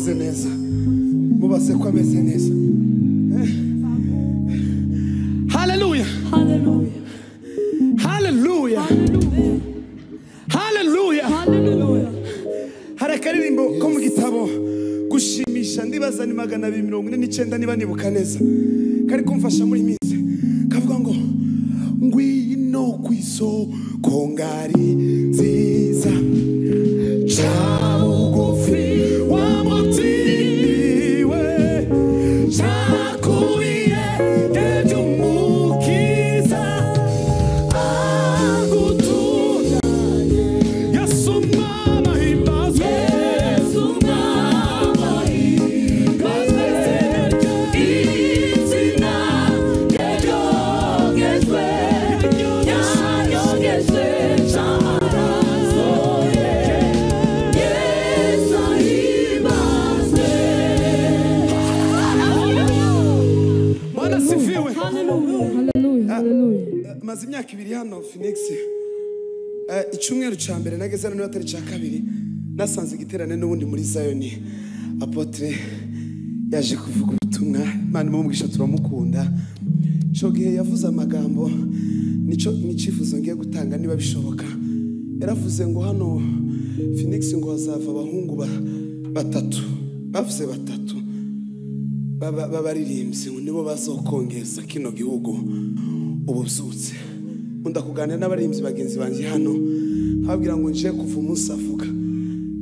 ameze neza. Mubaze ko ameze neza. Hallelujah. Hallelujah. Hallelujah. Hallelujah. Hallelujah. Hari akaririmbo ko mu gitabo gushimisha ndibaza ni 249 niba nibuka neza. Kari kumfasha muri minsi. Kavuga ngo ngwino kwisoko ngari nziza. Chabugufi wa mutiriwe. Chakuye edumukiza. Agutunganye. Yesu mama himbazwe. Yesu mama himbazwe. Izina ryogezwe. Yanyogezwe cyarasoye. Yesu himbazwe. Bwana sifiwe. Hallelujah. Hallelujah. Maze imyaka 2 hano Phoenix. Icyumweru cya mbere nageze hano n'atari cya kabiri nasanze igiterane n'ubundi muri Zion. Apotre yaje kuvuga ubutumwa, Imana imumugisha turamukunda. Cyo gihe yavuze amagambo nico nicifuzo ngiye gutanga niba bishoboka. Yaravuze ngo hano Phoenix ngo hazava abahungu batatu. Bavuze batatu. Babaririmbye ngo nibo bazokongeza kino gihugu ububyutse. Nkunda kuganira n'abaririmbyi bagenzi banjye hano nkababwira ngo nje kuva umunsi avuga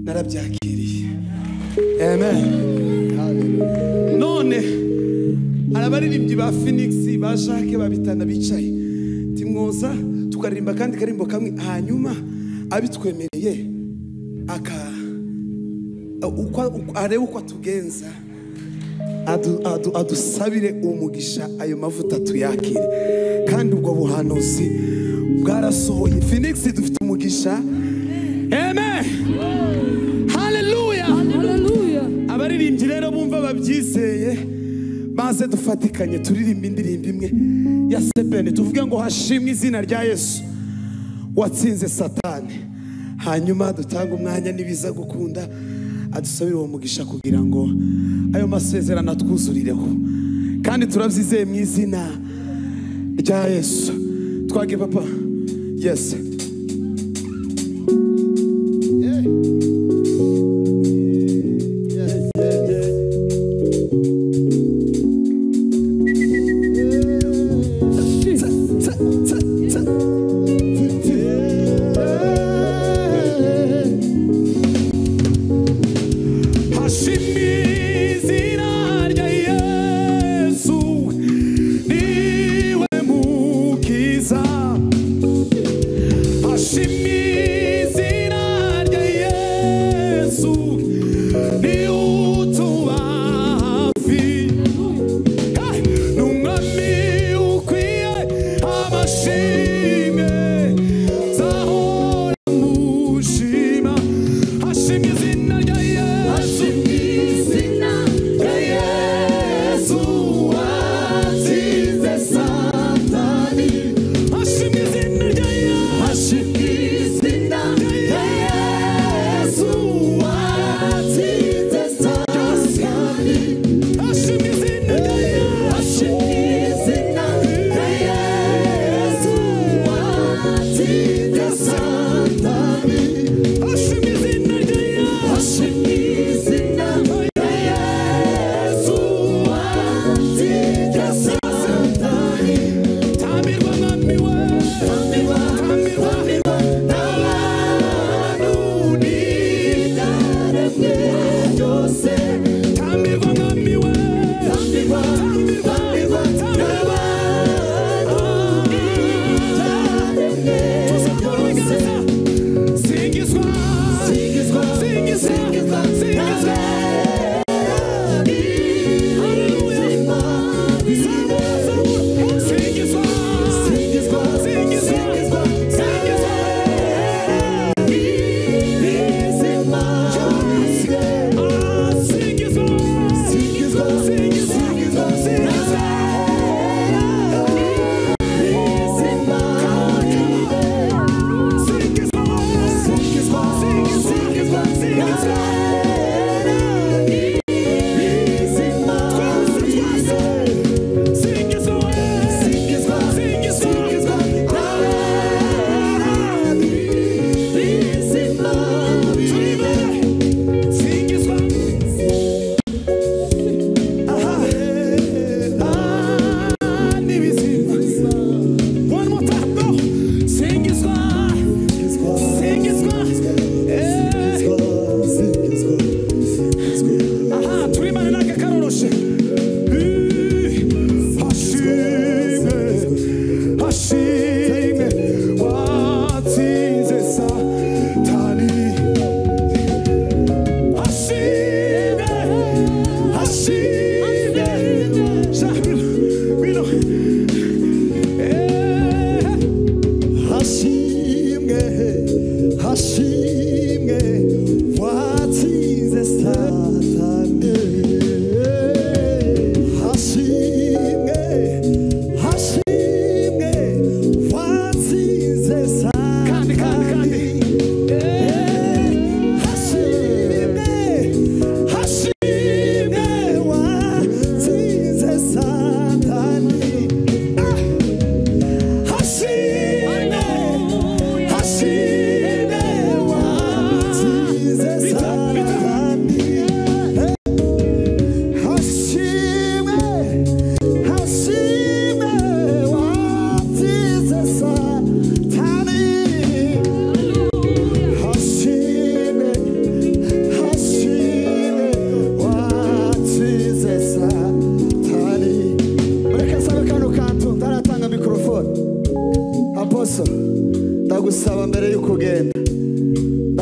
narabyakiriye. Amen. None arabaririmbyi ba Phoenix bashake babitana bicaye timwoza tukaririmba kandi karimbo kamwe hanyuma abitwemereye arebe uko atugenza adusabire umugisha ayo mavuta tuyakire kandi ubwo buhanuzi bwarasohoye. Phoenix dufite umugisha. Amen. Hallelujah. Hallelujah. Abaririmbyi rero bumva babyizeye maze dufatikanye turirimba indirimbo imwe ya Sebene tuvuge ngo hashimwe izina rya Yesu watsinze Satani. Hanyuma dutanga umwanya nibiza gukunda adusabire uwo mugisha kugira ngo ayo masezerano atwuzurireho kandi turabyizeye mu izina rya Yesu. Twage papa. Yes.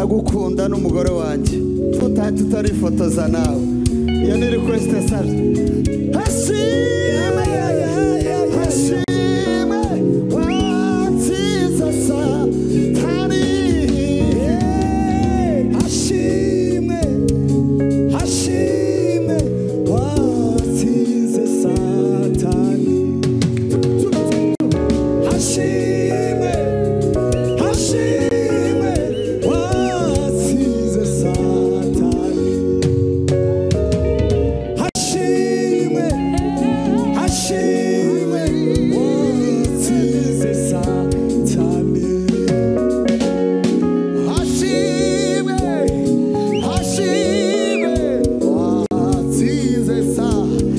ndagukunda n'umugore wanjye tutarifotoza nawe. Iyo ni request yasabye. Hashime watsinze Satani. Hashime watsinze Satani. Hashime watsinze Satani. Hashime watsinze Satani. Hashime watsinze Satani.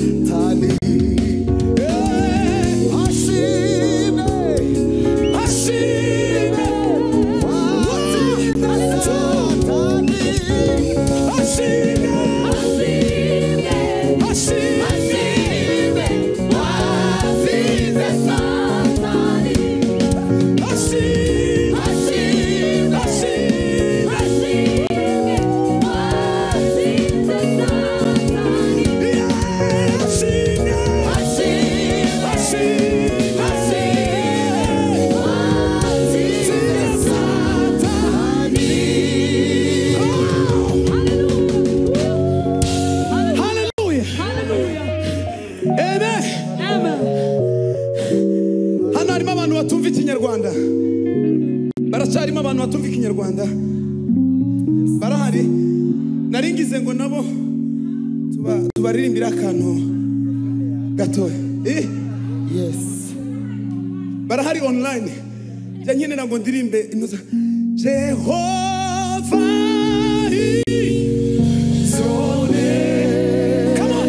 Hano harimo abantu batumva ikinyarwanda. Baracyarimo abantu batumva ikinyarwanda. Barahari. Naringize ngo nabo tubaririmbira akantu gato. Yes. Barahari online. Jya nkenera ngo ndirimbe inoza. Jehova Zone. Come on.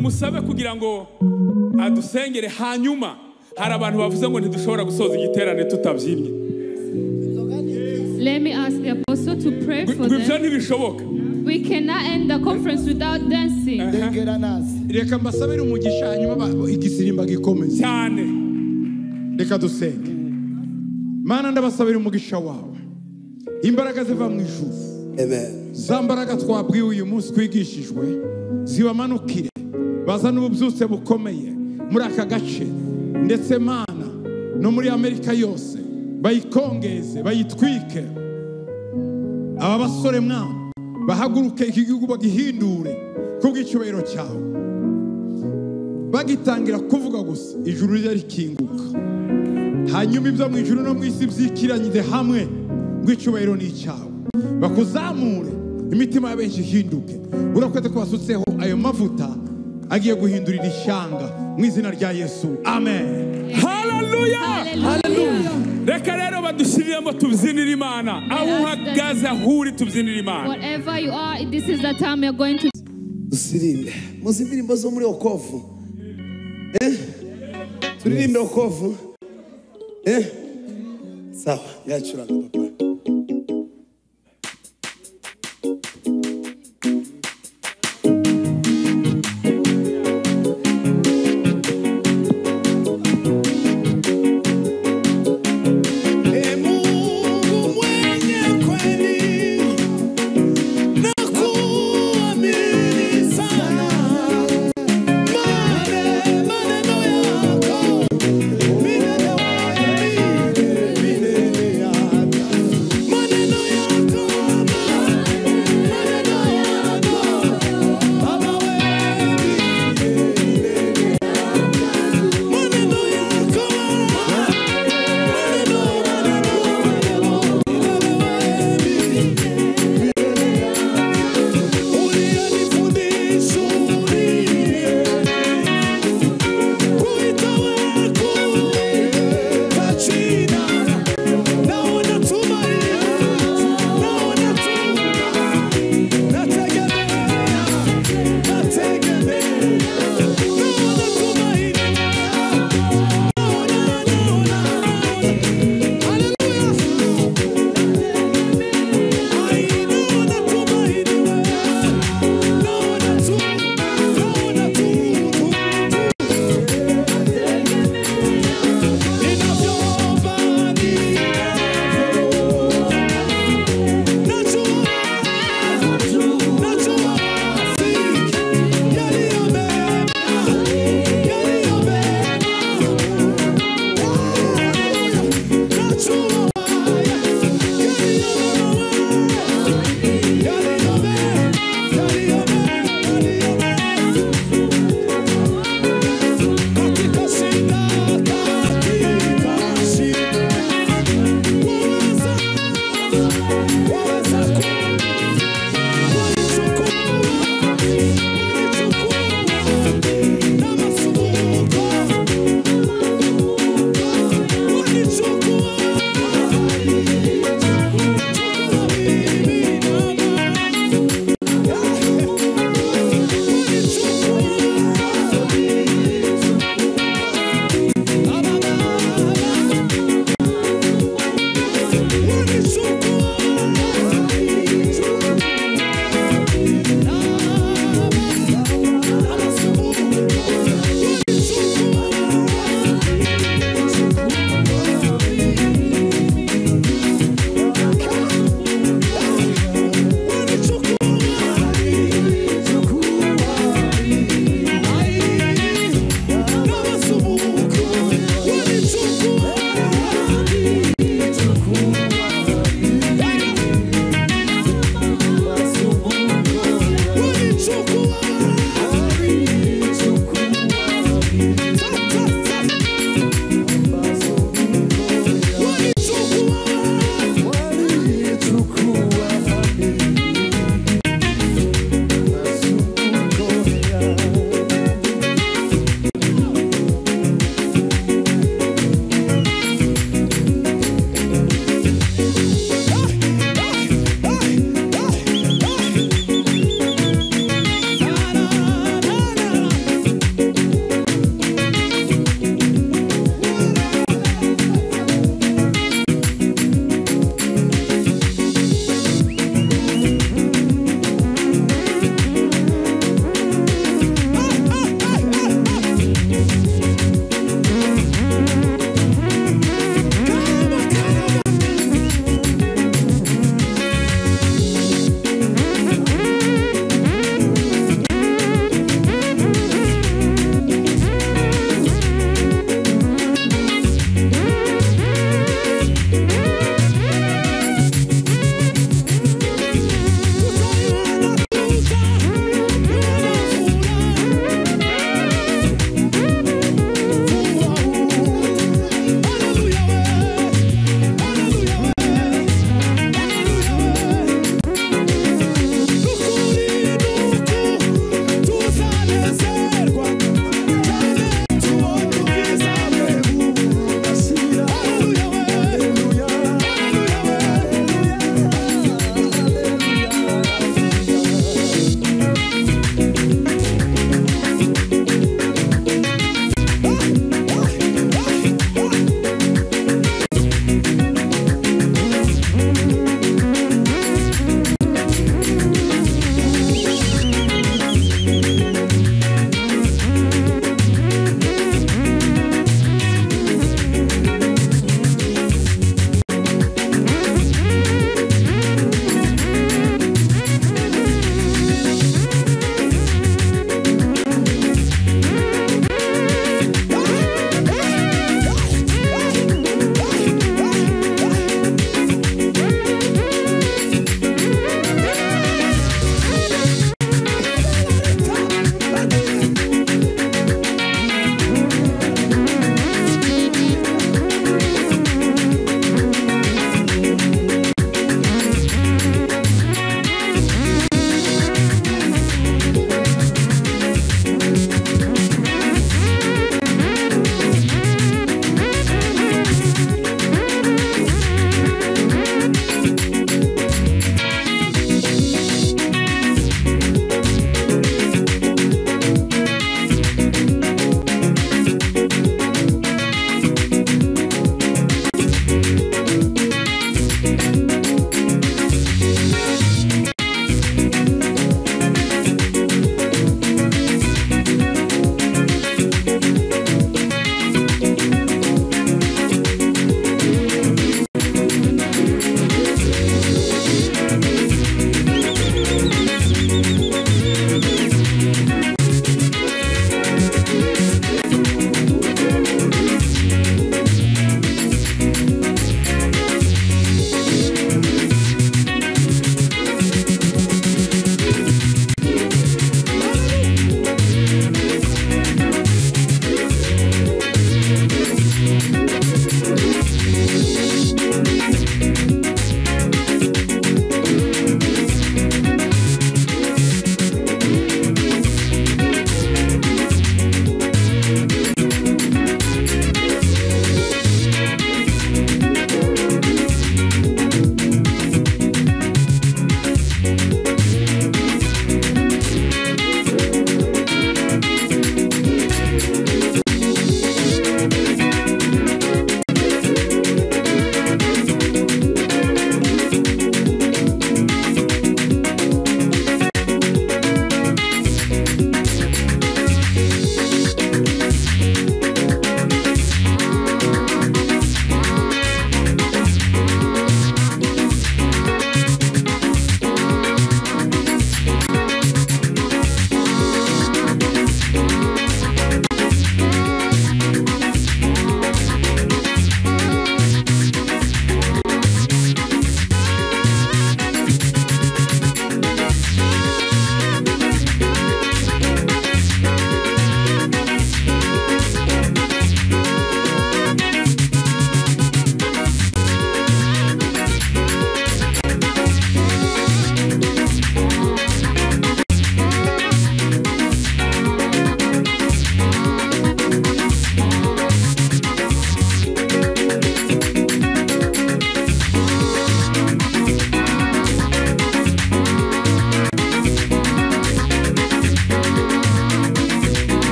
Musabe kugira ngo adusengere hanyuma hari abantu bavuze ngo ntidushobora gusoza igiterane tutabyimye. Let me ask the apostle to pray for them. Ntibishoboka. We cannot end the conference without dancing. Reka mbasabire umugisha hanyuma igisirimba gikomeze cyane. Reka dusenge. Mana ndabasabira umugisha wawe. Imbaraga ziva mu ijuru. Amen. Zambaraga twabwiwe uyu munsi twigishijwe zibamanukire. Bazana ububyutse bukomeye muri aka gace ndetse Mana no muri Amerika yose bayikongeze bayitwike. Aba basore mwana bahaguruke iki gihugu bagihindure kubw'icyubahiro cyawe. Bagitangira kuvuga gusa ijuru rikinguka. Hanyuma ibyo mu ijuru no mu isi byikiranyije hamwe ngw'icyubahiro ni icyawe. Bakuzamure imitima y'abenshi hinduke. Urakwete ko wasutseho ayo mavuta agiye guhindurira ishyanga mu izina rya Yesu. Amen. Hallelujah. Hallelujah. Reka rero badushiriremo tubyinira Imana. Aho uhagaze ahuri tubyinira Imana. Whatever you are, this is the time you're going to Dusirimbe. Muzi indirimbo zo muri Okovu. Turirimbe Okovu. Sawa, yacuranga papa.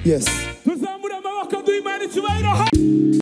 Yes.